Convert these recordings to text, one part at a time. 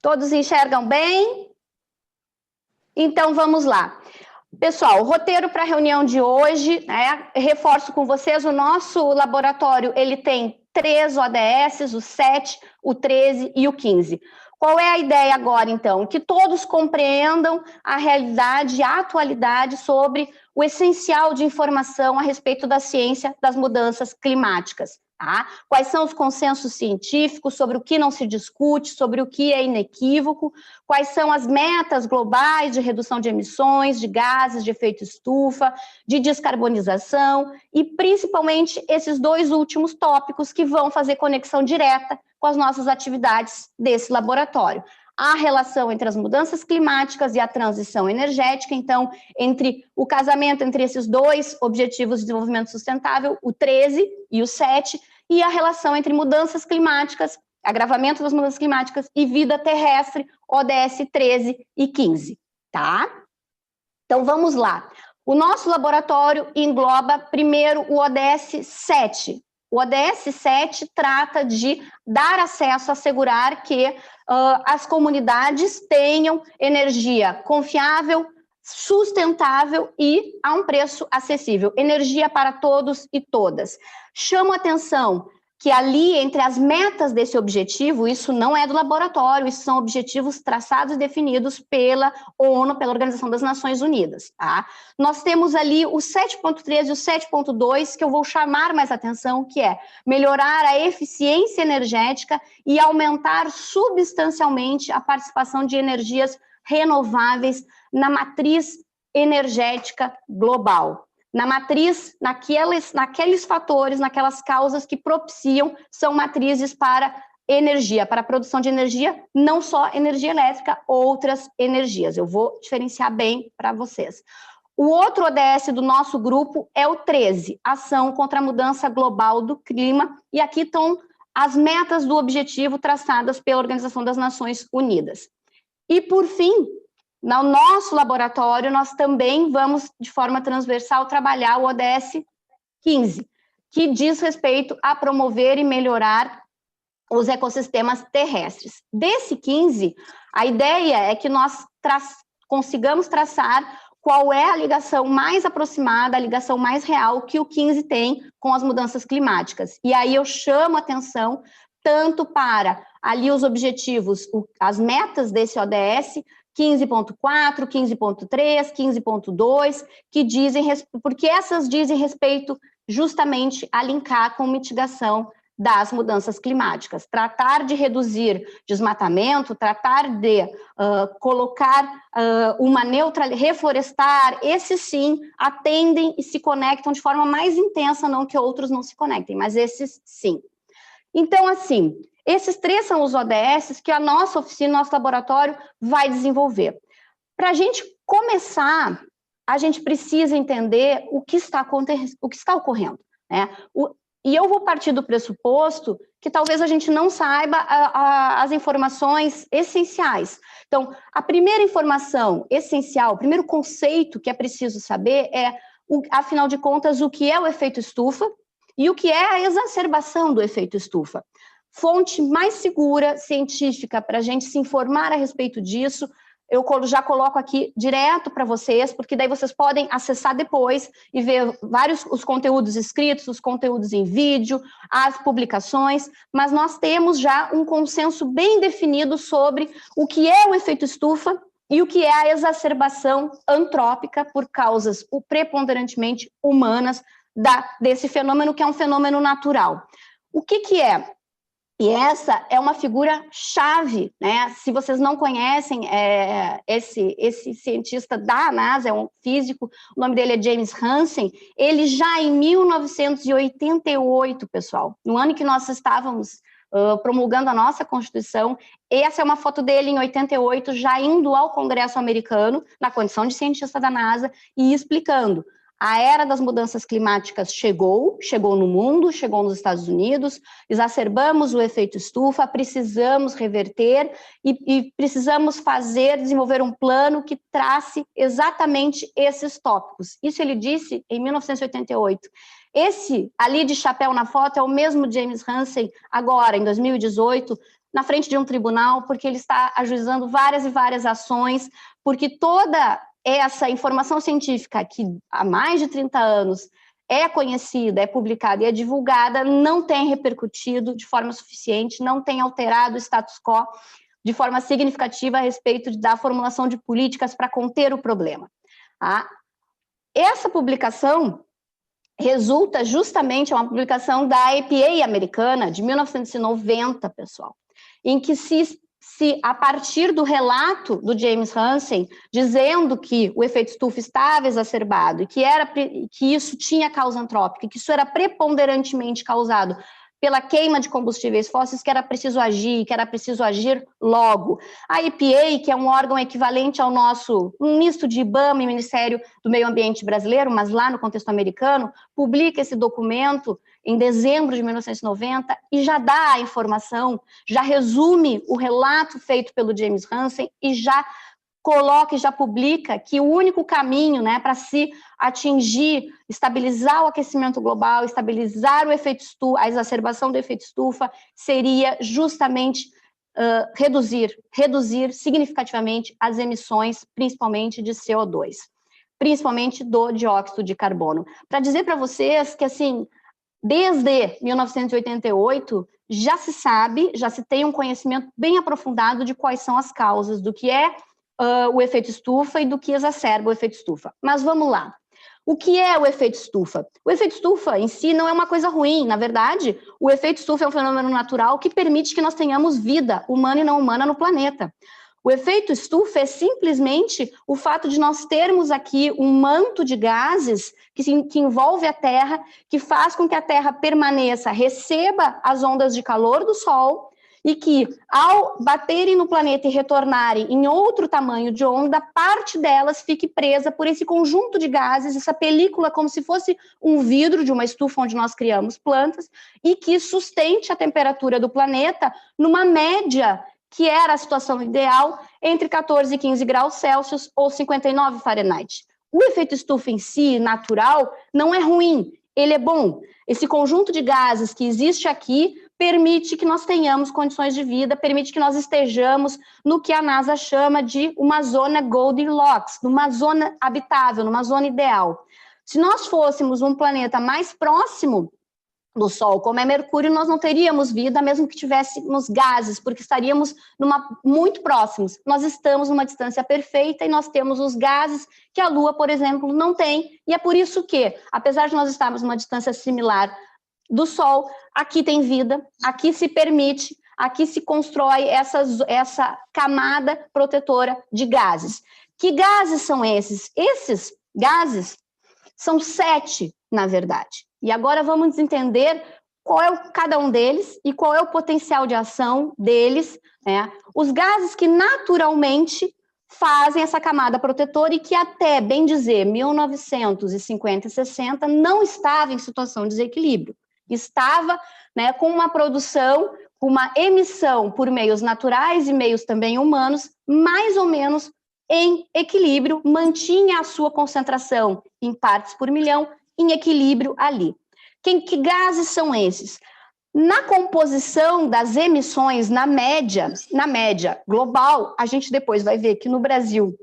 Todos enxergam bem? Então, vamos lá. Pessoal, o roteiro para a reunião de hoje, né, reforço com vocês, o nosso laboratório, ele tem 3 ODS, o 7, o 13 e o 15. Qual é a ideia agora, então? Que todos compreendam a realidade e a atualidade sobre o essencial de informação a respeito da ciência das mudanças climáticas. Tá? Quais são os consensos científicos sobre o que não se discute, sobre o que é inequívoco, quais são as metas globais de redução de emissões, de gases de efeito estufa, de descarbonização e principalmente esses 2 últimos tópicos que vão fazer conexão direta com as nossas atividades desse laboratório. A relação entre as mudanças climáticas e a transição energética, então, entre o casamento entre esses 2 objetivos de desenvolvimento sustentável, o 13 e o 7, e a relação entre mudanças climáticas, agravamento das mudanças climáticas e vida terrestre, ODS 13 e 15, tá? Então, vamos lá. O nosso laboratório engloba, primeiro, o ODS 7. O ODS 7 trata de dar acesso, assegurar que as comunidades tenham energia confiável, sustentável e a um preço acessível. Energia para todos e todas. Chamo a atenção que ali, entre as metas desse objetivo, isso não é do laboratório, isso são objetivos traçados e definidos pela ONU, pela Organização das Nações Unidas, tá? Nós temos ali o 7.3 e o 7.2, que eu vou chamar mais atenção, que é melhorar a eficiência energética e aumentar substancialmente a participação de energias renováveis na matriz energética global. Na matriz, naqueles fatores, naquelas causas que propiciam, são matrizes para energia, para a produção de energia, não só energia elétrica, outras energias. Eu vou diferenciar bem para vocês. O outro ODS do nosso grupo é o 13, Ação contra a Mudança Global do Clima, e aqui estão as metas do objetivo traçadas pela Organização das Nações Unidas. E, por fim, no nosso laboratório, nós também vamos, de forma transversal, trabalhar o ODS 15, que diz respeito a promover e melhorar os ecossistemas terrestres. Desse 15, a ideia é que nós consigamos traçar qual é a ligação mais aproximada, a ligação mais real que o 15 tem com as mudanças climáticas. E aí eu chamo a atenção tanto para ali os objetivos, as metas desse ODS, 15.4, 15.3, 15.2, que dizem, porque essas dizem respeito justamente a linkar com mitigação das mudanças climáticas, tratar de reduzir desmatamento, tratar de colocar uma reflorestar, esses sim atendem e se conectam de forma mais intensa, não que outros não se conectem, mas esses sim. Então, assim, esses 3 são os ODS que a nossa oficina, nosso laboratório vai desenvolver. Para a gente começar, a gente precisa entender o que está ocorrendo, né? E eu vou partir do pressuposto que talvez a gente não saiba as informações essenciais. Então, a primeira informação essencial, o primeiro conceito que é preciso saber é, afinal de contas, o que é o efeito estufa e o que é a exacerbação do efeito estufa. Fonte mais segura, científica, para a gente se informar a respeito disso, eu já coloco aqui direto para vocês, porque daí vocês podem acessar depois e ver os conteúdos escritos, os conteúdos em vídeo, as publicações, mas nós temos já um consenso bem definido sobre o que é o efeito estufa e o que é a exacerbação antrópica por causas preponderantemente humanas desse fenômeno, que é um fenômeno natural. O que é? E essa é uma figura chave, né? Se vocês não conhecem esse cientista da NASA, é um físico, o nome dele é James Hansen, ele já em 1988, pessoal, no ano que nós estávamos promulgando a nossa Constituição, essa é uma foto dele em 88, já indo ao Congresso americano, na condição de cientista da NASA, e explicando: a era das mudanças climáticas chegou no mundo, chegou nos Estados Unidos, exacerbamos o efeito estufa, precisamos reverter e precisamos desenvolver um plano que trace exatamente esses tópicos. Isso ele disse em 1988. Esse ali de chapéu na foto é o mesmo James Hansen agora, em 2018, na frente de um tribunal, porque ele está ajuizando várias e várias ações, porque toda essa informação científica que há mais de 30 anos é conhecida, é publicada e é divulgada, não tem repercutido de forma suficiente, não tem alterado o status quo de forma significativa a respeito da formulação de políticas para conter o problema. Tá? Essa publicação resulta justamente, é uma publicação da EPA americana, de 1990, pessoal, em que se a partir do relato do James Hansen, dizendo que o efeito estufa estava exacerbado e que isso tinha causa antrópica, que isso era preponderantemente causado pela queima de combustíveis fósseis, que era preciso agir logo. A EPA, que é um órgão equivalente ao nosso, um misto de IBAMA e Ministério do Meio Ambiente brasileiro, mas lá no contexto americano, publica esse documento em dezembro de 1990 e já dá a informação, já resume o relato feito pelo James Hansen e já coloca e já publica que o único caminho, né, para se atingir, estabilizar o aquecimento global, estabilizar o efeito estufa, a exacerbação do efeito estufa, seria justamente reduzir significativamente as emissões, principalmente de CO2, principalmente do dióxido de carbono. Para dizer para vocês que, assim, desde 1988, já se sabe, já se tem um conhecimento bem aprofundado de quais são as causas do que é o efeito estufa e do que exacerba o efeito estufa. Mas vamos lá. O que é o efeito estufa? O efeito estufa em si não é uma coisa ruim. Na verdade, o efeito estufa é um fenômeno natural que permite que nós tenhamos vida humana e não humana no planeta. O efeito estufa é simplesmente o fato de nós termos aqui um manto de gases que envolve a Terra, que faz com que a Terra permaneça, receba as ondas de calor do Sol, e que, ao baterem no planeta e retornarem em outro tamanho de onda, parte delas fique presa por esse conjunto de gases, essa película como se fosse um vidro de uma estufa onde nós criamos plantas, e que sustente a temperatura do planeta numa média, que era a situação ideal, entre 14 e 15 graus Celsius ou 59 Fahrenheit. O efeito estufa em si, natural, não é ruim, ele é bom. Esse conjunto de gases que existe aqui permite que nós tenhamos condições de vida, permite que nós estejamos no que a NASA chama de uma zona Goldilocks, numa zona habitável, numa zona ideal. Se nós fôssemos um planeta mais próximo do Sol, como é Mercúrio, nós não teríamos vida, mesmo que tivéssemos gases, porque estaríamos muito próximos. Nós estamos numa distância perfeita e nós temos os gases que a Lua, por exemplo, não tem. E é por isso que, apesar de nós estarmos numa distância similar do Sol, aqui tem vida, aqui se permite, aqui se constrói essa camada protetora de gases. Que gases são esses? Esses gases são 7, na verdade. E agora vamos entender qual é cada um deles e qual é o potencial de ação deles, né? Os gases que naturalmente fazem essa camada protetora e que até, bem dizer, 1950 e 60 não estava em situação de desequilíbrio. Estava, né, com uma produção, com uma emissão por meios naturais e meios também humanos, mais ou menos em equilíbrio, mantinha a sua concentração em partes por milhão, em equilíbrio ali. Que gases são esses? Na composição das emissões, na média global, a gente depois vai ver que no Brasil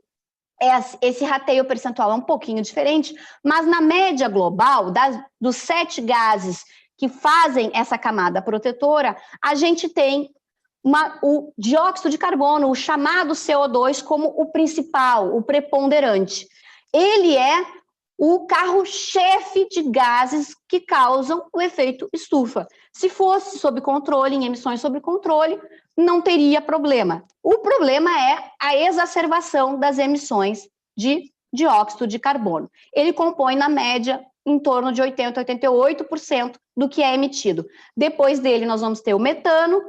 esse rateio percentual é um pouquinho diferente, mas na média global, dos 7 gases que fazem essa camada protetora, a gente tem o dióxido de carbono, o chamado CO2, como o principal, o preponderante. Ele é o carro-chefe de gases que causam o efeito estufa. Se fosse sob controle, em emissões sob controle, não teria problema. O problema é a exacerbação das emissões de dióxido de carbono. Ele compõe, na média, em torno de 80% a 88% do que é emitido. Depois dele, nós vamos ter o metano,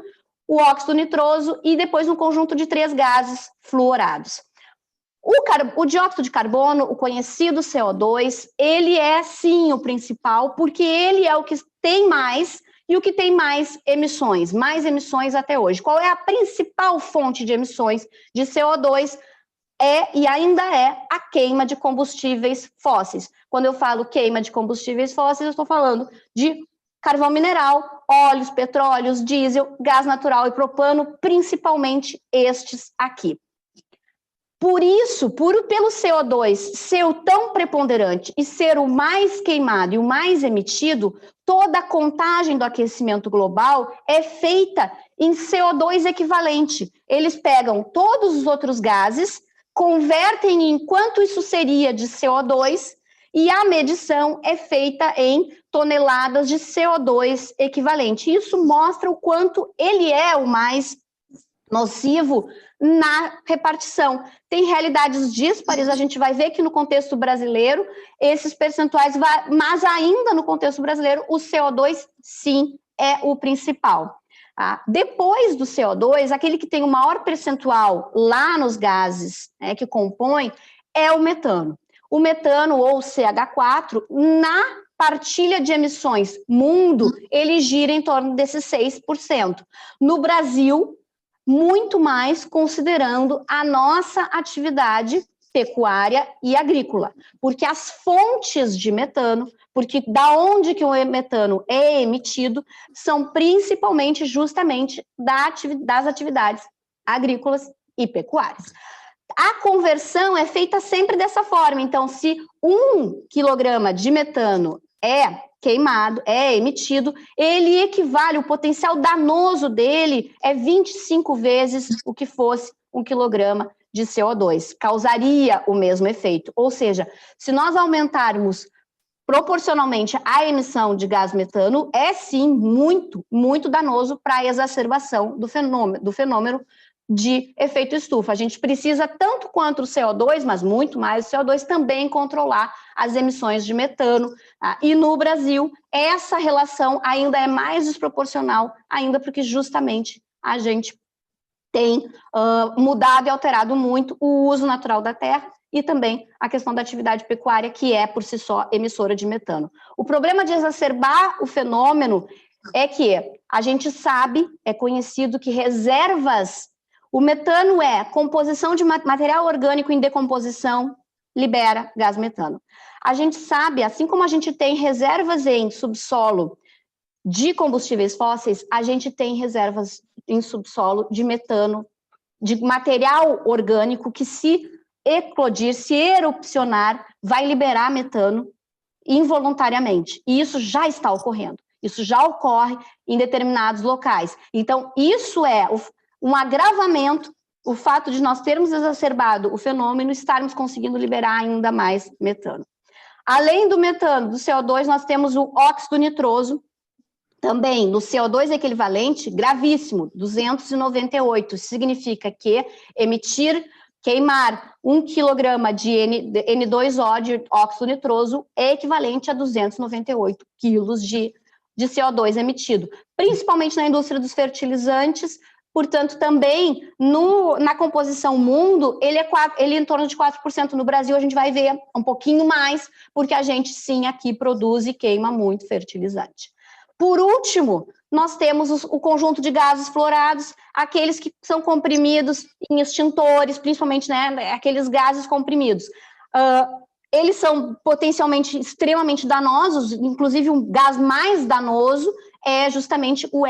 o óxido nitroso e depois um conjunto de 3 gases fluorados. O dióxido de carbono, o conhecido CO2, ele é sim o principal, porque ele é o que tem mais e o que tem mais emissões até hoje. Qual é a principal fonte de emissões de CO2? E ainda é a queima de combustíveis fósseis. Quando eu falo queima de combustíveis fósseis, eu estou falando de carvão mineral, óleos, petróleos, diesel, gás natural e propano, principalmente estes aqui. Por isso, pelo CO2 ser o tão preponderante e ser o mais queimado e o mais emitido, toda a contagem do aquecimento global é feita em CO2 equivalente. Eles pegam todos os outros gases, convertem em quanto isso seria de CO2 e a medição é feita em toneladas de CO2 equivalente. Isso mostra o quanto ele é o mais nocivo na repartição. Tem realidades díspares, a gente vai ver que no contexto brasileiro, esses percentuais, mas ainda no contexto brasileiro, o CO2, sim, é o principal. Depois do CO2, aquele que tem o maior percentual lá nos gases, né, que compõem, é o metano. O metano, ou CH4, na partilha de emissões mundo, ele gira em torno desses 6%. No Brasil, muito mais considerando a nossa atividade pecuária e agrícola, porque as fontes de metano, porque da onde que o metano é emitido, são principalmente justamente das atividades agrícolas e pecuárias. A conversão é feita sempre dessa forma, então se 1 quilograma de metano é queimado, é emitido, ele equivale, o potencial danoso dele é 25 vezes o que fosse 1 quilograma de CO2, causaria o mesmo efeito. Ou seja, se nós aumentarmos proporcionalmente a emissão de gás metano, é sim muito, muito danoso para a exacerbação do fenômeno de efeito estufa. A gente precisa, tanto quanto o CO2, mas muito mais o CO2, também controlar as emissões de metano. E no Brasil, essa relação ainda é mais desproporcional, ainda porque justamente a gente tem mudado e alterado muito o uso natural da terra e também a questão da atividade pecuária, que é, por si só, emissora de metano. O problema de exacerbar o fenômeno é que a gente sabe, é conhecido que reservas. O metano é composição de material orgânico em decomposição, libera gás metano. A gente sabe, assim como a gente tem reservas em subsolo de combustíveis fósseis, a gente tem reservas em subsolo de metano, de material orgânico que, se eclodir, se erupcionar, vai liberar metano involuntariamente. E isso já está ocorrendo. Isso já ocorre em determinados locais. Então, isso é um agravamento, o fato de nós termos exacerbado o fenômeno e estarmos conseguindo liberar ainda mais metano. Além do metano, do CO2, nós temos o óxido nitroso, também no CO2 equivalente, gravíssimo, 298. Isso significa que queimar 1 quilograma de N2O, de óxido nitroso, é equivalente a 298 quilos de CO2 emitido, principalmente na indústria dos fertilizantes. Portanto, também na composição mundo, ele é em torno de 4%. No Brasil, a gente vai ver um pouquinho mais, porque a gente, sim, aqui produz e queima muito fertilizante. Por último, nós temos o conjunto de gases fluorados, aqueles que são comprimidos em extintores, principalmente, né, aqueles gases comprimidos. Eles são potencialmente extremamente danosos, inclusive um gás mais danoso é justamente o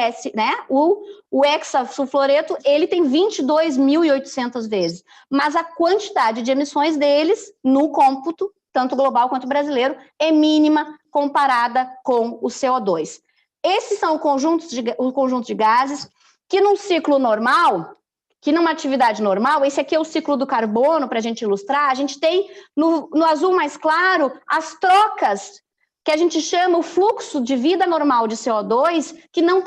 o hexasulfureto, ele tem 22.800 vezes, mas a quantidade de emissões deles, no cômputo, tanto global quanto brasileiro, é mínima comparada com o CO2. Esses são o conjunto de gases que num ciclo normal, que numa atividade normal, esse aqui é o ciclo do carbono, para a gente ilustrar, a gente tem no azul mais claro as trocas, que a gente chama o fluxo de vida normal de CO2, que não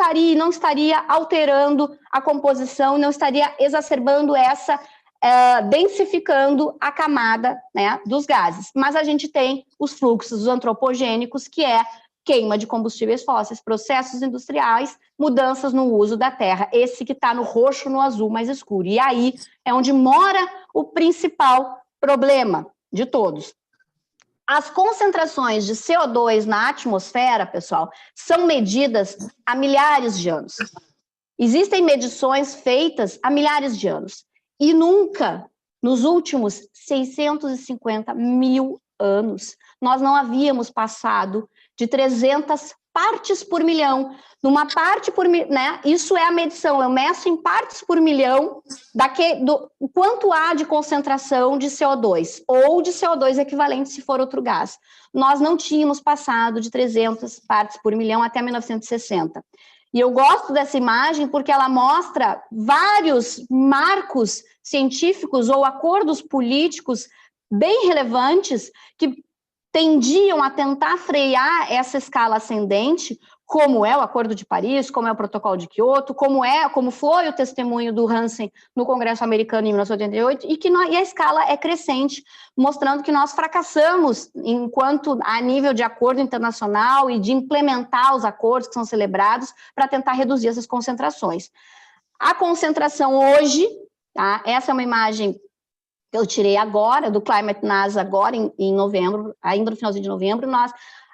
estaria alterando a composição, não estaria exacerbando densificando a camada, né, dos gases. Mas a gente tem os fluxos antropogênicos, que é queima de combustíveis fósseis, processos industriais, mudanças no uso da terra. Esse que está no roxo, no azul mais escuro. E aí é onde mora o principal problema de todos. As concentrações de CO2 na atmosfera, pessoal, são medidas há milhares de anos. Existem medições feitas há milhares de anos. E nunca, nos últimos 650 mil anos, nós não havíamos passado de 300 partes por milhão. Numa parte por milhão, né? Isso é a medição, eu meço em partes por milhão do quanto há de concentração de CO2, ou de CO2 equivalente se for outro gás. Nós não tínhamos passado de 300 partes por milhão até 1960. E eu gosto dessa imagem porque ela mostra vários marcos científicos ou acordos políticos bem relevantes que tendiam a tentar frear essa escala ascendente, como é o Acordo de Paris, como é o Protocolo de Quioto, como foi o testemunho do Hansen no Congresso americano em 1988, e a escala é crescente, mostrando que nós fracassamos enquanto a nível de acordo internacional e de implementar os acordos que são celebrados para tentar reduzir essas concentrações. A concentração hoje, tá? Essa é uma imagem que eu tirei agora, do Climate NASA, agora em novembro, ainda no finalzinho de novembro,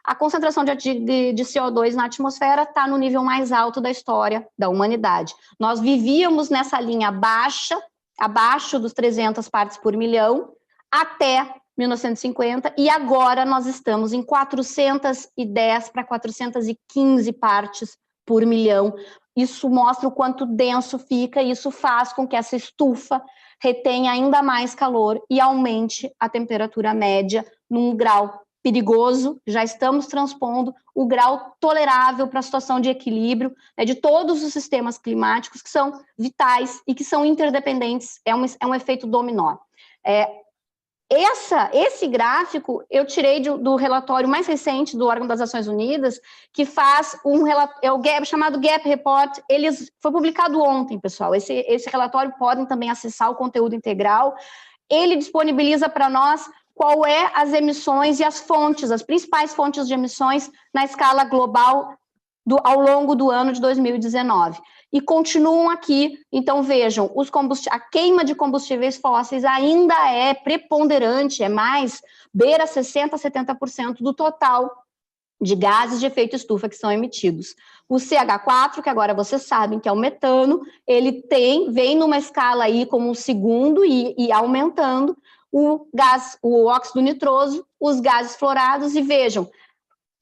a concentração de CO2 na atmosfera está no nível mais alto da história da humanidade. Nós vivíamos nessa linha baixa, abaixo dos 300 partes por milhão, até 1950, e agora nós estamos em 410 para 415 partes por milhão. Isso mostra o quanto denso fica, e isso faz com que essa estufa retenha ainda mais calor e aumente a temperatura média num grau perigoso. Já estamos transpondo o grau tolerável para a situação de equilíbrio, né, de todos os sistemas climáticos que são vitais e que são interdependentes, é um efeito dominó. Esse gráfico eu tirei do relatório mais recente do órgão das Nações Unidas, que faz chamado Gap Report. Foi publicado ontem, pessoal. Esse relatório podem também acessar o conteúdo integral. Ele disponibiliza para nós qual é as emissões e as fontes, as principais fontes de emissões na escala global ao longo do ano de 2019. E continuam aqui, então vejam, a queima de combustíveis fósseis ainda é preponderante, beira 60% a 70% do total de gases de efeito estufa que são emitidos. O CH4, que agora vocês sabem que é o metano, ele vem numa escala aí como um segundo e aumentando o óxido nitroso, os gases fluorados, e vejam,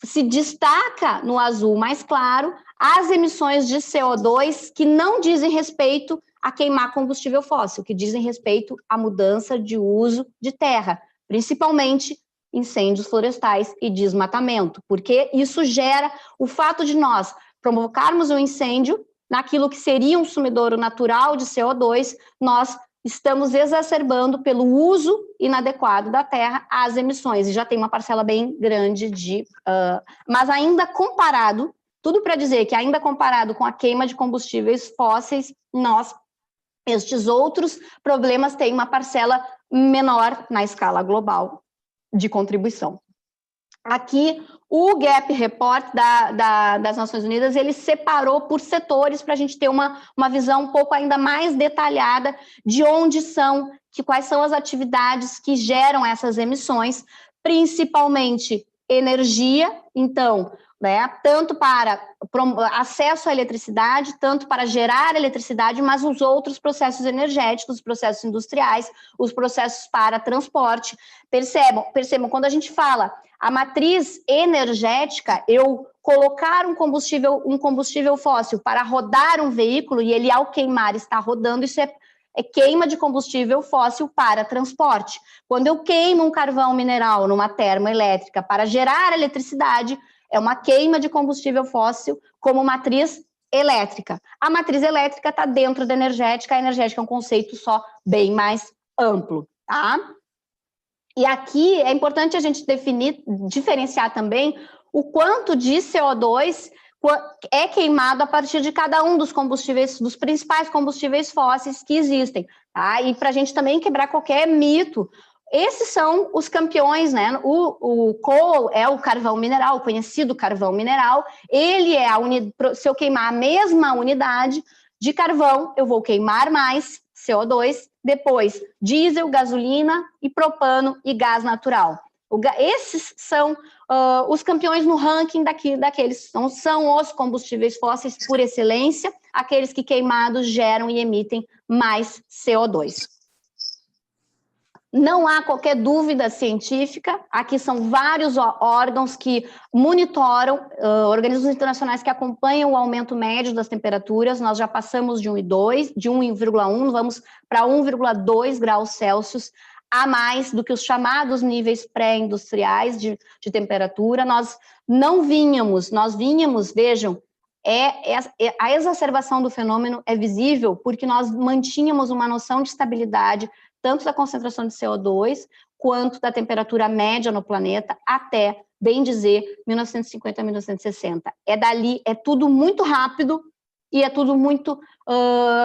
se destaca no azul mais claro as emissões de CO2 que não dizem respeito a queimar combustível fóssil, que dizem respeito à mudança de uso de terra, principalmente incêndios florestais e desmatamento, porque isso gera o fato de nós provocarmos um incêndio naquilo que seria um sumidouro natural de CO2, nós estamos exacerbando pelo uso inadequado da terra as emissões, e já tem uma parcela bem grande mas ainda comparado, tudo para dizer que ainda comparado com a queima de combustíveis fósseis, estes outros problemas têm uma parcela menor na escala global de contribuição. Aqui, o Gap Report das Nações Unidas, ele separou por setores para a gente ter uma visão um pouco ainda mais detalhada de quais são as atividades que geram essas emissões, principalmente energia, então, né, tanto para acesso à eletricidade, tanto para gerar eletricidade, mas os outros processos energéticos, os processos industriais, os processos para transporte. Percebam, quando a gente fala a matriz energética, eu colocar um combustível fóssil para rodar um veículo, e ele, ao queimar, está rodando, isso é queima de combustível fóssil para transporte. Quando eu queimo um carvão mineral numa termoelétrica para gerar eletricidade, é uma queima de combustível fóssil como matriz elétrica. A matriz elétrica está dentro da energética, a energética é um conceito só bem mais amplo, tá? E aqui é importante a gente diferenciar também o quanto de CO2 é queimado a partir de cada um dos combustíveis, dos principais combustíveis fósseis que existem, tá? E para a gente também quebrar qualquer mito, esses são os campeões, né? O coal é o carvão mineral, o conhecido carvão mineral. Ele é se eu queimar a mesma unidade de carvão, eu vou queimar mais CO2, depois diesel, gasolina e propano e gás natural. Esses são os campeões no ranking daqueles, são os combustíveis fósseis por excelência, aqueles que queimados geram e emitem mais CO2. Não há qualquer dúvida científica, aqui são vários órgãos que monitoram, organismos internacionais que acompanham o aumento médio das temperaturas, nós já passamos de 1,1, vamos para 1,2 graus Celsius, a mais do que os chamados níveis pré-industriais de temperatura. Nós vínhamos, vejam, a exacerbação do fenômeno é visível porque nós mantínhamos uma noção de estabilidade tanto da concentração de CO2 quanto da temperatura média no planeta até, bem dizer, 1950 a 1960. É dali, é tudo muito rápido e é tudo muito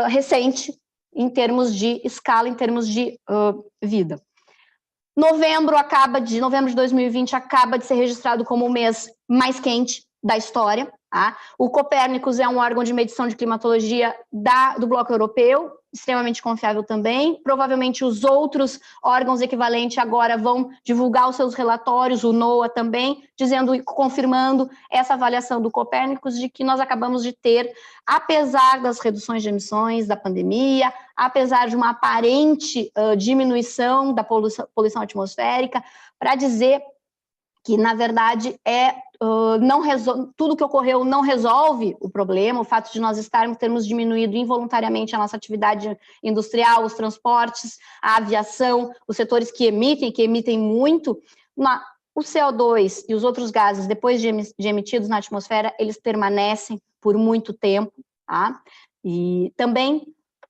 recente em termos de escala, em termos de vida. Novembro de 2020 acaba de ser registrado como o mês mais quente da história. Tá? O Copérnicos é um órgão de medição de climatologia do bloco europeu, extremamente confiável também. Provavelmente os outros órgãos equivalentes agora vão divulgar os seus relatórios, o NOAA também, dizendo e confirmando essa avaliação do Copérnicos de que nós acabamos de ter, apesar das reduções de emissões da pandemia, apesar de uma aparente diminuição da poluição atmosférica, para dizer que, na verdade, tudo que ocorreu não resolve o problema, o fato de nós termos diminuído involuntariamente a nossa atividade industrial, os transportes, a aviação, os setores que emitem muito, o CO2 e os outros gases, depois de emitidos na atmosfera, eles permanecem por muito tempo, tá? E também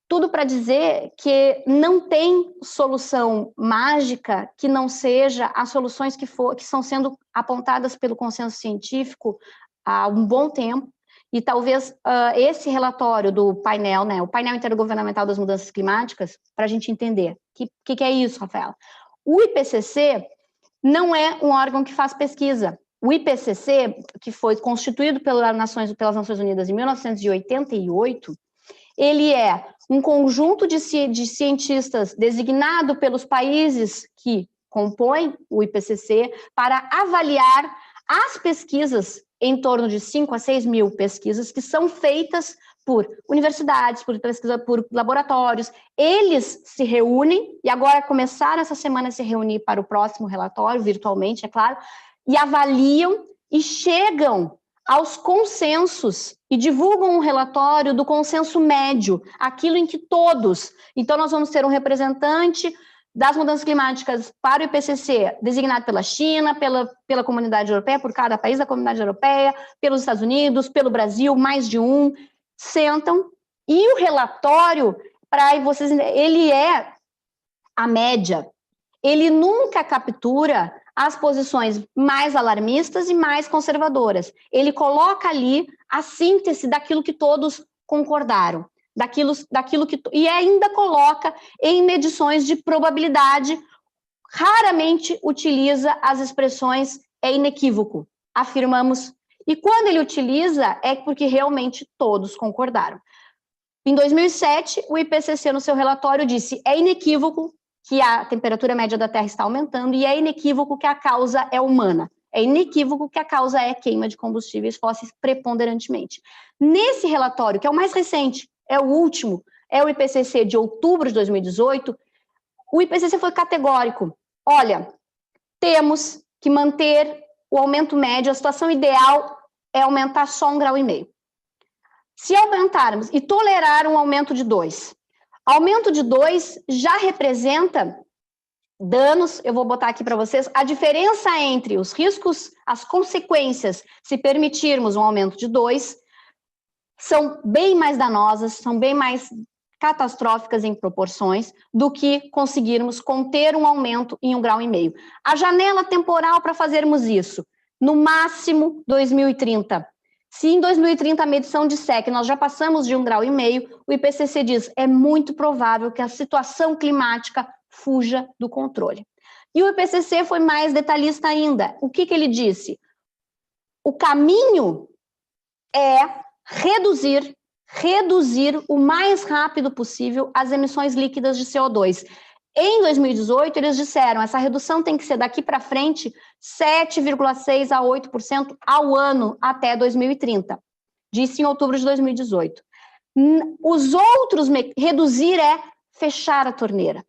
tudo para dizer que não tem solução mágica que não seja as soluções que estão sendo apontadas pelo consenso científico há um bom tempo, e talvez esse relatório do painel, né, o painel intergovernamental das mudanças climáticas, para a gente entender. O que é isso, Rafaela? O IPCC não é um órgão que faz pesquisa. O IPCC, que foi constituído pelas Nações Unidas em 1988, ele é um conjunto de cientistas designado pelos países que compõem o IPCC para avaliar as pesquisas, em torno de 5 a 6 mil pesquisas, que são feitas por universidades, por laboratórios. Eles se reúnem, e agora começaram essa semana a se reunir para o próximo relatório, virtualmente, é claro, e avaliam e chegam aos consensos e divulgam um relatório do consenso médio, aquilo em que todos... Então, nós vamos ter um representante das mudanças climáticas para o IPCC, designado pela China, pela Comunidade Europeia, por cada país da Comunidade Europeia, pelos Estados Unidos, pelo Brasil, mais de um, sentam, e o relatório, para vocês entenderem, ele é a média, ele nunca captura as posições mais alarmistas e mais conservadoras. Ele coloca ali a síntese daquilo que todos concordaram, daquilo que... E ainda coloca em medições de probabilidade, raramente utiliza as expressões é inequívoco, afirmamos. E quando ele utiliza, é porque realmente todos concordaram. Em 2007, o IPCC, no seu relatório, disse é inequívoco que a temperatura média da Terra está aumentando e é inequívoco que a causa é humana. É inequívoco que a causa é queima de combustíveis fósseis preponderantemente. Nesse relatório, que é o mais recente, é o último, é o IPCC de outubro de 2018, o IPCC foi categórico. Olha, temos que manter o aumento médio, a situação ideal é aumentar só 1,5 graus. Se aumentarmos e tolerar um aumento de 2, aumento de 2 já representa danos, eu vou botar aqui para vocês, a diferença entre os riscos, as consequências, se permitirmos um aumento de 2, são bem mais danosas, são bem mais catastróficas em proporções do que conseguirmos conter um aumento em 1,5 graus. A janela temporal para fazermos isso, no máximo 2030. Se em 2030 a medição disser que nós já passamos de 1,5 graus, o IPCC diz é muito provável que a situação climática fuja do controle. E o IPCC foi mais detalhista ainda. O que ele disse? O caminho é reduzir o mais rápido possível as emissões líquidas de CO2. Em 2018, eles disseram essa redução tem que ser daqui para frente 7,6% a 8% ao ano até 2030. Disse em outubro de 2018. Os outros, reduzir é fechar a torneira.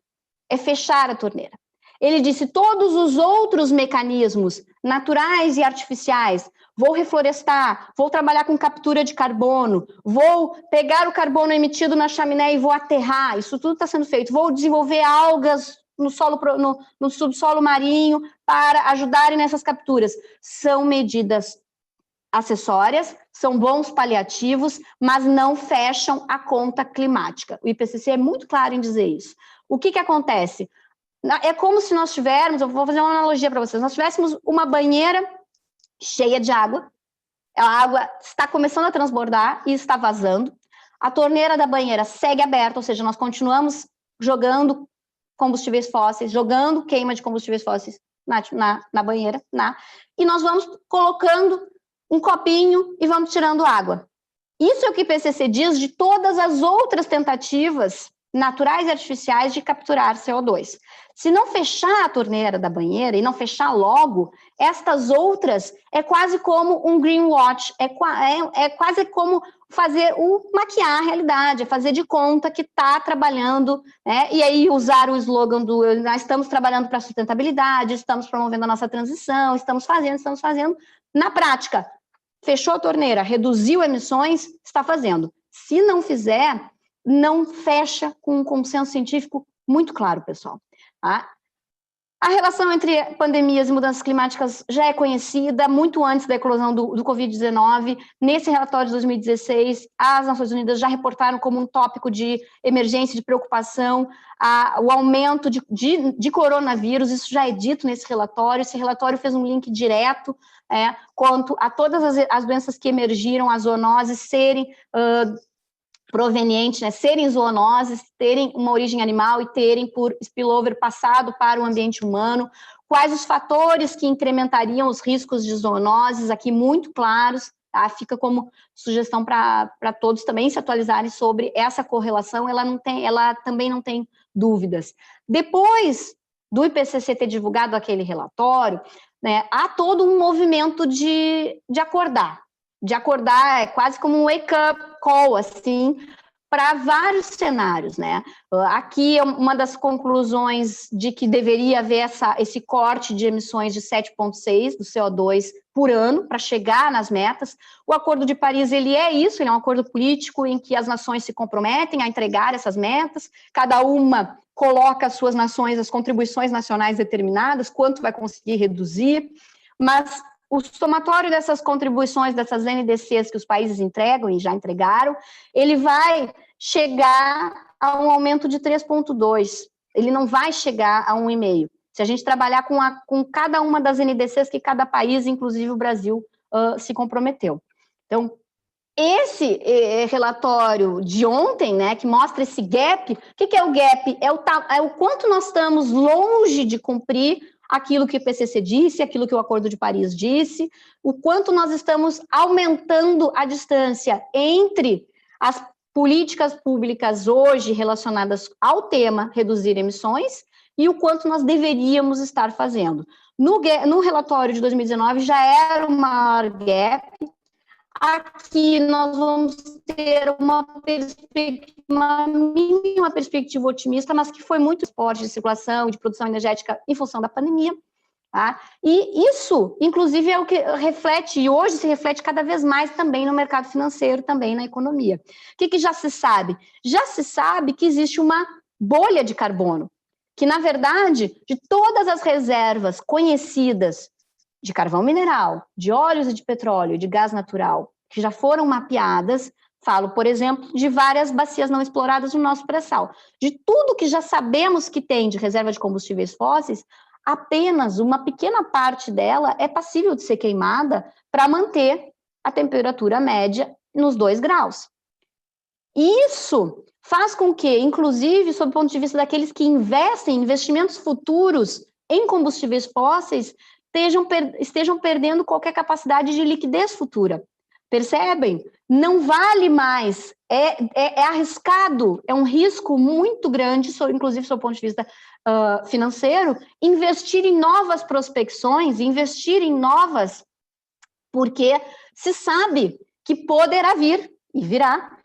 É fechar a torneira. Ele disse todos os outros mecanismos naturais e artificiais, vou reflorestar, vou trabalhar com captura de carbono, vou pegar o carbono emitido na chaminé e vou aterrar, isso tudo está sendo feito, vou desenvolver algas no subsolo marinho para ajudarem nessas capturas. São medidas acessórias, são bons paliativos, mas não fecham a conta climática. O IPCC é muito claro em dizer isso. O que acontece? É como se nós tivéssemos, eu vou fazer uma analogia para vocês, nós tivéssemos uma banheira cheia de água, a água está começando a transbordar e está vazando, a torneira da banheira segue aberta, ou seja, nós continuamos jogando combustíveis fósseis, jogando queima de combustíveis fósseis na banheira, e nós vamos colocando um copinho e vamos tirando água. Isso é o que o IPCC diz de todas as outras tentativas naturais e artificiais de capturar CO2. Se não fechar a torneira da banheira e não fechar logo, estas outras é quase como um greenwash, é quase como maquiar a realidade, é fazer de conta que está trabalhando, né? E aí usar o slogan nós estamos trabalhando para a sustentabilidade, estamos promovendo a nossa transição, estamos fazendo. Na prática, fechou a torneira, reduziu emissões, está fazendo. Se não fizer, não fecha com um consenso científico muito claro, pessoal. A relação entre pandemias e mudanças climáticas já é conhecida muito antes da eclosão do Covid-19. Nesse relatório de 2016, as Nações Unidas já reportaram como um tópico de emergência, de preocupação, o aumento de coronavírus. Isso já é dito nesse relatório. Esse relatório fez um link direto quanto a todas as doenças que emergiram, as zoonoses serem provenientes, né, serem zoonoses, terem uma origem animal e terem por spillover passado para o ambiente humano, quais os fatores que incrementariam os riscos de zoonoses, aqui muito claros, tá? Fica como sugestão para todos também se atualizarem sobre essa correlação, ela também não tem dúvidas. Depois do IPCC ter divulgado aquele relatório, né, há todo um movimento de acordar. É quase como um wake-up call, assim, para vários cenários, né? Aqui, uma das conclusões de que deveria haver esse corte de emissões de 7,6 do CO2 por ano para chegar nas metas. O Acordo de Paris, ele é um acordo político em que as nações se comprometem a entregar essas metas, cada uma coloca as suas nações, as contribuições nacionais determinadas, quanto vai conseguir reduzir, mas o somatório dessas contribuições, dessas NDCs que os países entregam e já entregaram, ele vai chegar a um aumento de 3,2. Ele não vai chegar a 1,5. Se a gente trabalhar com cada uma das NDCs que cada país, inclusive o Brasil, se comprometeu. Então, esse relatório de ontem, né, que mostra esse gap, o que é o gap? É o quanto nós estamos longe de cumprir aquilo que o IPCC disse, aquilo que o Acordo de Paris disse, o quanto nós estamos aumentando a distância entre as políticas públicas hoje relacionadas ao tema reduzir emissões e o quanto nós deveríamos estar fazendo. No relatório de 2019 já era o maior gap. Aqui nós vamos ter uma mínima perspectiva otimista, mas que foi muito esporte de circulação e de produção energética em função da pandemia. Tá? E isso, inclusive, é o que reflete, e hoje se reflete cada vez mais também no mercado financeiro, também na economia. O que já se sabe? Já se sabe que existe uma bolha de carbono, que, na verdade, de todas as reservas conhecidas de carvão mineral, de óleos e de petróleo, de gás natural, que já foram mapeadas, falo, por exemplo, de várias bacias não exploradas no nosso pré-sal. De tudo que já sabemos que tem de reserva de combustíveis fósseis, apenas uma pequena parte dela é passível de ser queimada para manter a temperatura média nos 2 graus. Isso faz com que, inclusive, sob o ponto de vista daqueles que investem investimentos futuros em combustíveis fósseis, estejam perdendo qualquer capacidade de liquidez futura. Percebem? Não vale mais, é arriscado, é um risco muito grande, inclusive sob o ponto de vista financeiro, investir em novas prospecções, porque se sabe que poderá vir, e virá,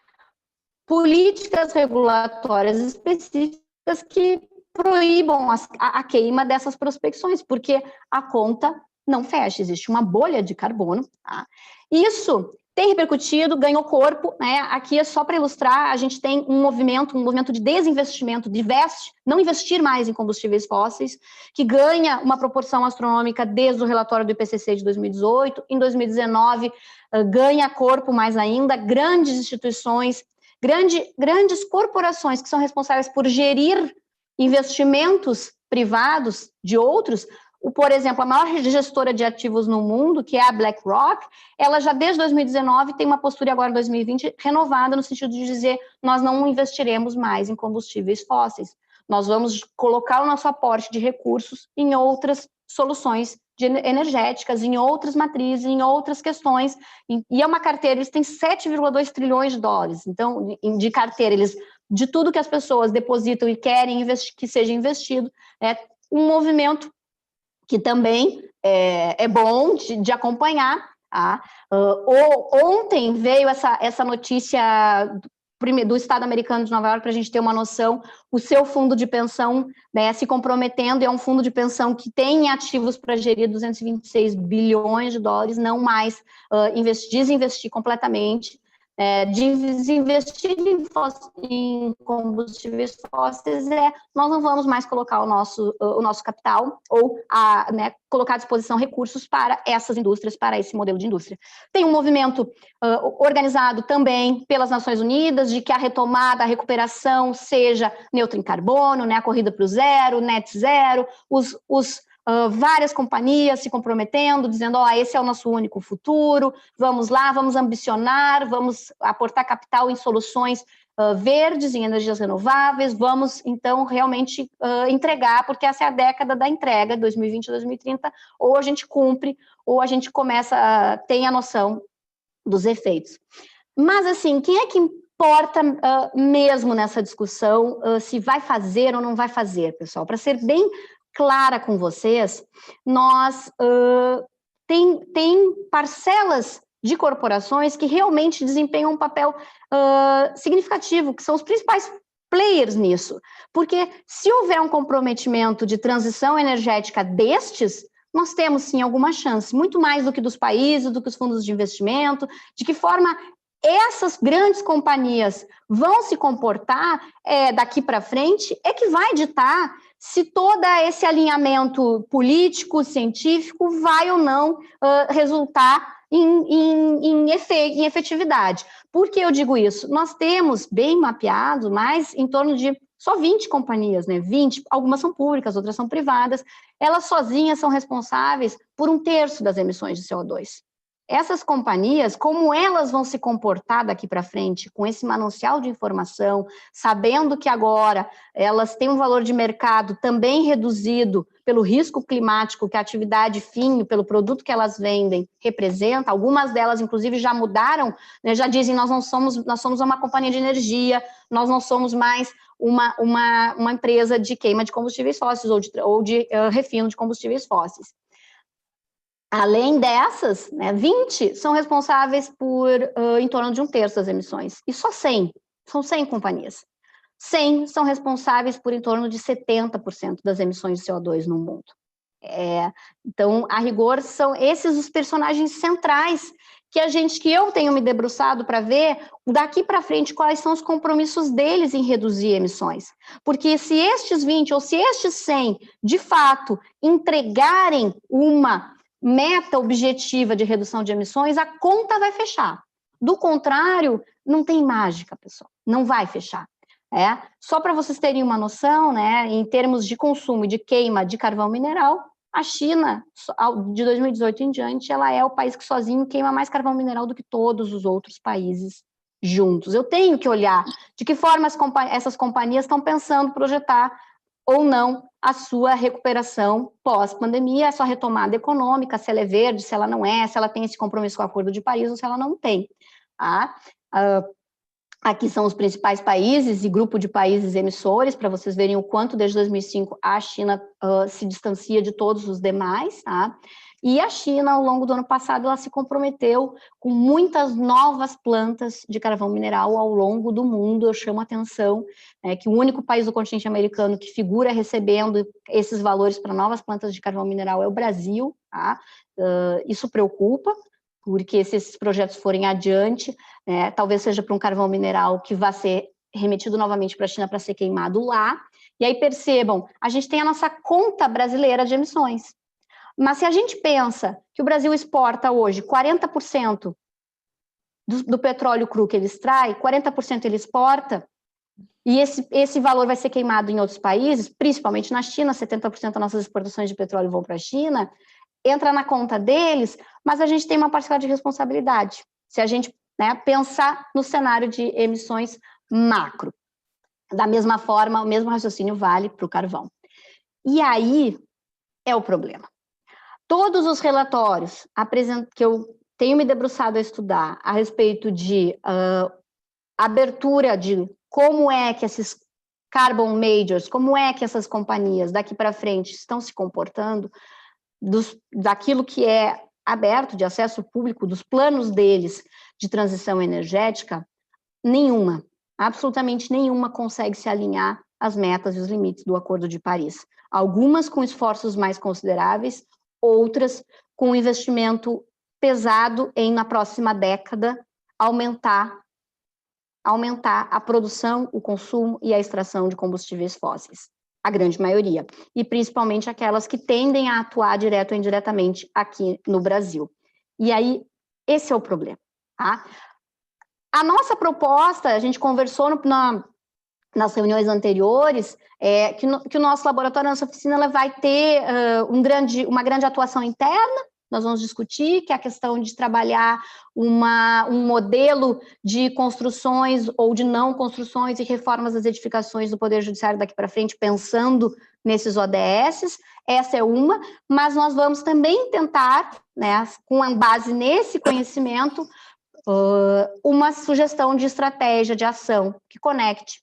políticas regulatórias específicas que proíbam a queima dessas prospecções, porque a conta não fecha, existe uma bolha de carbono. Tá? Isso tem repercutido, ganhou corpo, né? Aqui é só para ilustrar, a gente tem um movimento de desinvestimento, não investir mais em combustíveis fósseis, que ganha uma proporção astronômica desde o relatório do IPCC de 2018, em 2019 ganha corpo mais ainda, grandes instituições, grandes corporações que são responsáveis por gerir investimentos privados de outros. Por exemplo, a maior gestora de ativos no mundo, que é a BlackRock, ela já desde 2019 tem uma postura agora em 2020 renovada no sentido de dizer nós não investiremos mais em combustíveis fósseis, nós vamos colocar o nosso aporte de recursos em outras soluções energéticas, em outras matrizes, em outras questões, e é uma carteira, eles têm 7,2 trilhões de dólares, então, de carteira, de tudo que as pessoas depositam e querem que seja investido, é um movimento que também é bom de acompanhar. Tá? Ontem veio essa notícia do Estado americano de Nova York, para a gente ter uma noção, o seu fundo de pensão, né, se comprometendo, é um fundo de pensão que tem ativos para gerir 226 bilhões de dólares, não mais desinvestir completamente, desinvestir em combustíveis fósseis, nós não vamos mais colocar o nosso capital ou colocar à disposição recursos para essas indústrias, para esse modelo de indústria. Tem um movimento organizado também pelas Nações Unidas de que a retomada, a recuperação seja neutra em carbono, né, a corrida para o zero, net zero, várias companhias se comprometendo, dizendo, esse é o nosso único futuro, vamos lá, vamos ambicionar, vamos aportar capital em soluções verdes, em energias renováveis, vamos, então, realmente entregar, porque essa é a década da entrega, 2020 a 2030, ou a gente cumpre, ou a gente começa tem a noção dos efeitos. Mas, assim, quem é que importa mesmo nessa discussão se vai fazer ou não vai fazer, pessoal? Para ser bem clara com vocês, nós tem parcelas de corporações que realmente desempenham um papel significativo, que são os principais players nisso, porque se houver um comprometimento de transição energética destes, nós temos sim alguma chance, muito mais do que dos países, do que os fundos de investimento, de que forma essas grandes companhias vão se comportar daqui para frente, é que vai ditar se todo esse alinhamento político, científico, vai ou não resultar em efetividade. Por que eu digo isso? Nós temos bem mapeado mais em torno de só 20 companhias, né? 20, algumas são públicas, outras são privadas, elas sozinhas são responsáveis por 1/3 das emissões de CO2. Essas companhias, como elas vão se comportar daqui para frente com esse manancial de informação, sabendo que agora elas têm um valor de mercado também reduzido pelo risco climático que a atividade fim, pelo produto que elas vendem, representa, algumas delas, inclusive, já mudaram, né, já dizem, nós somos uma companhia de energia, nós não somos mais uma empresa de queima de combustíveis fósseis ou de refino de combustíveis fósseis. Além dessas, 20 são responsáveis por em torno de 1/3 das emissões. E só 100, são 100 companhias. 100 são responsáveis por em torno de 70% das emissões de CO2 no mundo. Então, a rigor, são esses os personagens centrais que eu tenho me debruçado para ver daqui para frente quais são os compromissos deles em reduzir emissões. Porque se estes 20 ou se estes 100, de fato, entregarem uma meta objetiva de redução de emissões, a conta vai fechar. Do contrário, não tem mágica, pessoal, não vai fechar. Só para vocês terem uma noção, né, em termos de consumo e de queima de carvão mineral, a China, de 2018 em diante, ela é o país que sozinho queima mais carvão mineral do que todos os outros países juntos. Eu tenho que olhar de que forma essas companhias estão pensando projetar ou não a sua recuperação pós-pandemia, a sua retomada econômica, se ela é verde, se ela não é, se ela tem esse compromisso com o Acordo de Paris ou se ela não tem. Aqui são os principais países e grupo de países emissores, para vocês verem o quanto desde 2005 a China se distancia de todos os demais. E a China, ao longo do ano passado, ela se comprometeu com muitas novas plantas de carvão mineral ao longo do mundo. Eu chamo a atenção que o único país do continente americano que figura recebendo esses valores para novas plantas de carvão mineral é o Brasil, tá? Isso preocupa, porque se esses projetos forem adiante, talvez seja para um carvão mineral que vai ser remetido novamente para a China para ser queimado lá. E aí percebam, a gente tem a nossa conta brasileira de emissões. Mas se a gente pensa que o Brasil exporta hoje 40% do petróleo cru que ele extrai, 40% ele exporta, e esse valor vai ser queimado em outros países, principalmente na China, 70% das nossas exportações de petróleo vão para a China, entra na conta deles, mas a gente tem uma parcela de responsabilidade, se a gente pensar no cenário de emissões macro. Da mesma forma, o mesmo raciocínio vale para o carvão. E aí é o problema. Todos os relatórios que eu tenho me debruçado a estudar a respeito de abertura de como é que esses carbon majors, como é que essas companhias daqui para frente estão se comportando, daquilo que é aberto, de acesso público, dos planos deles de transição energética, nenhuma, absolutamente nenhuma consegue se alinhar às metas e os limites do Acordo de Paris. Algumas com esforços mais consideráveis, outras com investimento pesado em, na próxima década, aumentar a produção, o consumo e a extração de combustíveis fósseis. A grande maioria. E principalmente aquelas que tendem a atuar direto ou indiretamente aqui no Brasil. E aí, esse é o problema, tá? A nossa proposta, a gente conversou nas reuniões anteriores, que o nosso laboratório, a nossa oficina, ela vai ter uma grande atuação interna. Nós vamos discutir que é a questão de trabalhar um modelo de construções ou de não construções e reformas das edificações do Poder Judiciário daqui para frente, pensando nesses ODS. Essa é uma, mas nós vamos também tentar, com base nesse conhecimento, uma sugestão de estratégia de ação que conecte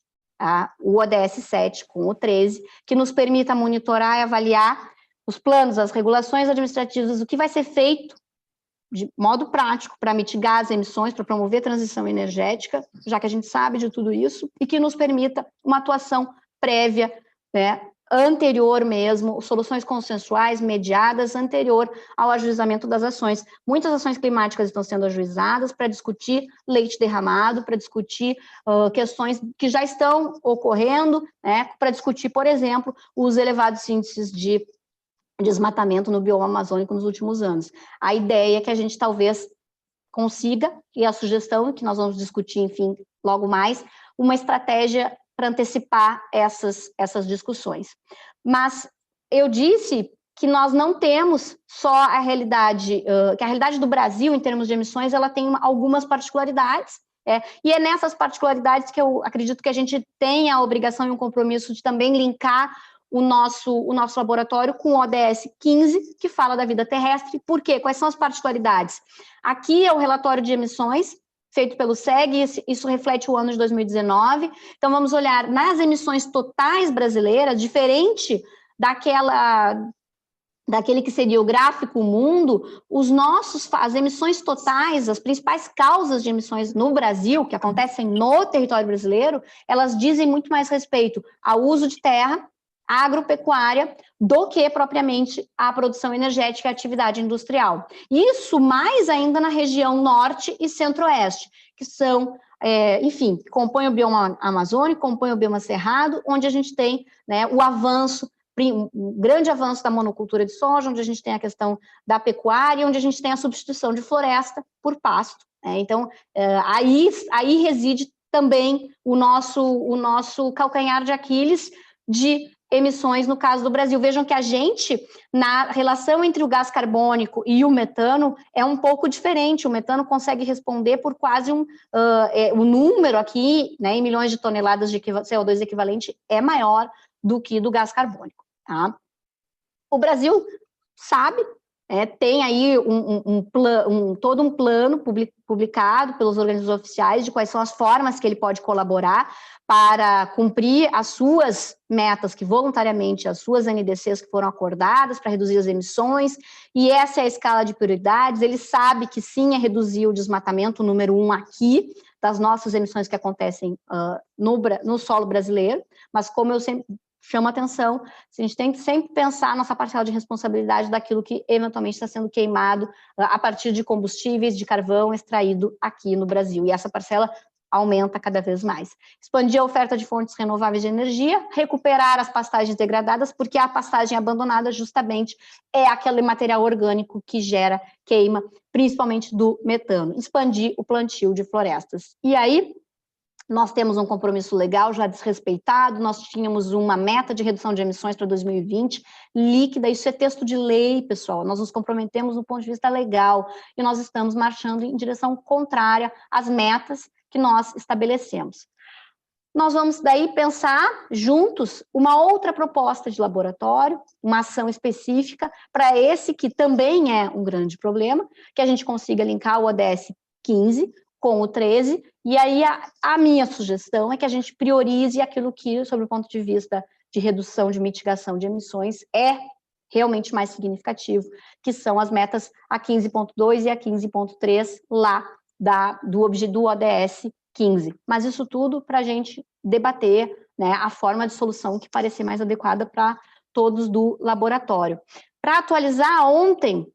o ODS 7 com o 13, que nos permita monitorar e avaliar os planos, as regulações administrativas, o que vai ser feito de modo prático para mitigar as emissões, para promover a transição energética, já que a gente sabe de tudo isso, e que nos permita uma atuação prévia, anterior mesmo, soluções consensuais, mediadas, anterior ao ajuizamento das ações. Muitas ações climáticas estão sendo ajuizadas para discutir leite derramado, para discutir questões que já estão ocorrendo, para discutir, por exemplo, os elevados índices de desmatamento no bioma amazônico nos últimos anos. A ideia é que a gente talvez consiga, e a sugestão que nós vamos discutir, enfim, logo mais, uma estratégia para antecipar essas discussões. Mas eu disse que nós não temos só a realidade, que a realidade do Brasil, em termos de emissões, ela tem algumas particularidades, e é nessas particularidades que eu acredito que a gente tem a obrigação e um compromisso de também linkar o nosso laboratório com o ODS 15, que fala da vida terrestre. Por quê? Quais são as particularidades? Aqui é o relatório de emissões, feito pelo SEG, isso reflete o ano de 2019. Então, vamos olhar nas emissões totais brasileiras, diferente daquele que seria o gráfico mundo, as emissões totais, as principais causas de emissões no Brasil, que acontecem no território brasileiro, elas dizem muito mais respeito ao uso de terra, à agropecuária, do que propriamente à produção energética e à atividade industrial. Isso mais ainda na região norte e centro-oeste, que são, enfim, compõem o bioma amazônico, compõem o bioma cerrado, onde a gente tem o avanço, um grande avanço da monocultura de soja, onde a gente tem a questão da pecuária, onde a gente tem a substituição de floresta por pasto. Então, aí reside também o nosso calcanhar de Aquiles de emissões no caso do Brasil. Vejam que a gente, na relação entre o gás carbônico e o metano, é um pouco diferente. O metano consegue responder por quase o número aqui, em milhões de toneladas de CO2 equivalente, é maior do que do gás carbônico. Tá? O Brasil sabe, Tem aí todo um plano publicado pelos organismos oficiais de quais são as formas que ele pode colaborar para cumprir as suas metas, que voluntariamente, as suas NDCs que foram acordadas para reduzir as emissões, e essa é a escala de prioridades. Ele sabe que sim, é reduzir o desmatamento, número 1 aqui, das nossas emissões que acontecem no solo brasileiro, mas como eu sempre chamo a atenção, a gente tem que sempre pensar a nossa parcela de responsabilidade daquilo que eventualmente está sendo queimado a partir de combustíveis de carvão extraído aqui no Brasil, e essa parcela aumenta cada vez mais. Expandir a oferta de fontes renováveis de energia, recuperar as pastagens degradadas, porque a pastagem abandonada justamente é aquele material orgânico que gera queima, principalmente do metano. Expandir o plantio de florestas. E aí, nós temos um compromisso legal já desrespeitado, nós tínhamos uma meta de redução de emissões para 2020 líquida, isso é texto de lei, pessoal, nós nos comprometemos do ponto de vista legal e nós estamos marchando em direção contrária às metas que nós estabelecemos. Nós vamos daí pensar juntos uma outra proposta de laboratório, uma ação específica para esse que também é um grande problema, que a gente consiga linkar o ODS 15 com o 13, e aí a minha sugestão é que a gente priorize aquilo que, sob o ponto de vista de redução, de mitigação de emissões, é realmente mais significativo, que são as metas a 15.2 e a 15.3 lá do ODS 15. Mas isso tudo para a gente debater, né, a forma de solução que parecer mais adequada para todos do laboratório. Para atualizar, ontem,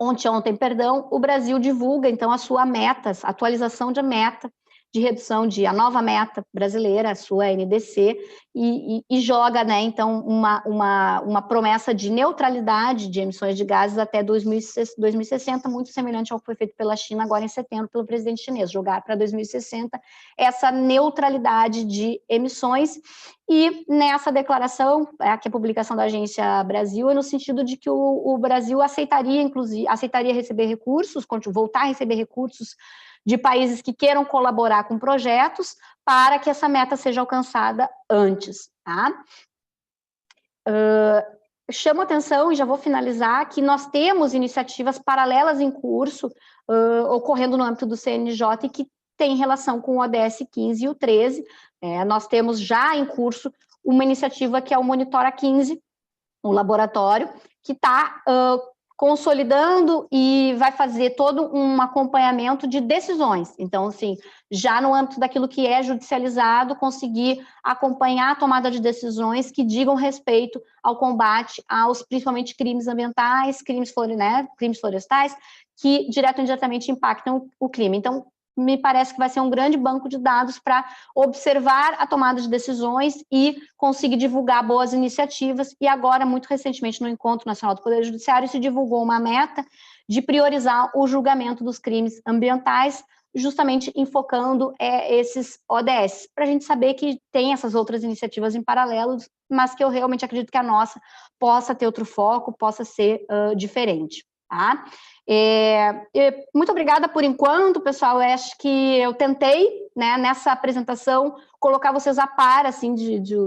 o Brasil divulga, então, a sua meta, a atualização de meta de redução a nova meta brasileira, a sua NDC, e joga, né, então, uma promessa de neutralidade de emissões de gases até 2060, muito semelhante ao que foi feito pela China agora em setembro pelo presidente chinês, jogar para 2060 essa neutralidade de emissões. E nessa declaração, que é a publicação da Agência Brasil, é no sentido de que o Brasil aceitaria receber recursos, voltar a receber recursos de países que queiram colaborar com projetos para que essa meta seja alcançada antes, tá? Chamo atenção, e já vou finalizar, que nós temos iniciativas paralelas em curso, ocorrendo no âmbito do CNJ, e que tem relação com o ODS 15 e o 13. Nós temos já em curso uma iniciativa que é o Monitora 15, um laboratório, que está consolidando e vai fazer todo um acompanhamento de decisões. Então, assim, já no âmbito daquilo que é judicializado, conseguir acompanhar a tomada de decisões que digam respeito ao combate aos, principalmente, crimes ambientais, crimes florestais, que direto ou indiretamente impactam o clima. Então, me parece que vai ser um grande banco de dados para observar a tomada de decisões e conseguir divulgar boas iniciativas. E agora, muito recentemente, no Encontro Nacional do Poder Judiciário, se divulgou uma meta de priorizar o julgamento dos crimes ambientais, justamente enfocando esses ODS, para a gente saber que tem essas outras iniciativas em paralelo, mas que eu realmente acredito que a nossa possa ter outro foco, possa ser diferente. Tá? Muito obrigada por enquanto, pessoal. Eu acho que eu tentei, né, nessa apresentação, colocar vocês a par assim,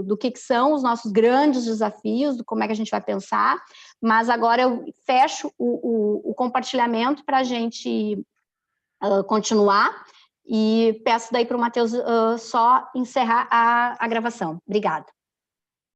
do que são os nossos grandes desafios, do como é que a gente vai pensar, mas agora eu fecho o compartilhamento para a gente continuar e peço daí para o Matheus só encerrar a gravação. Obrigada.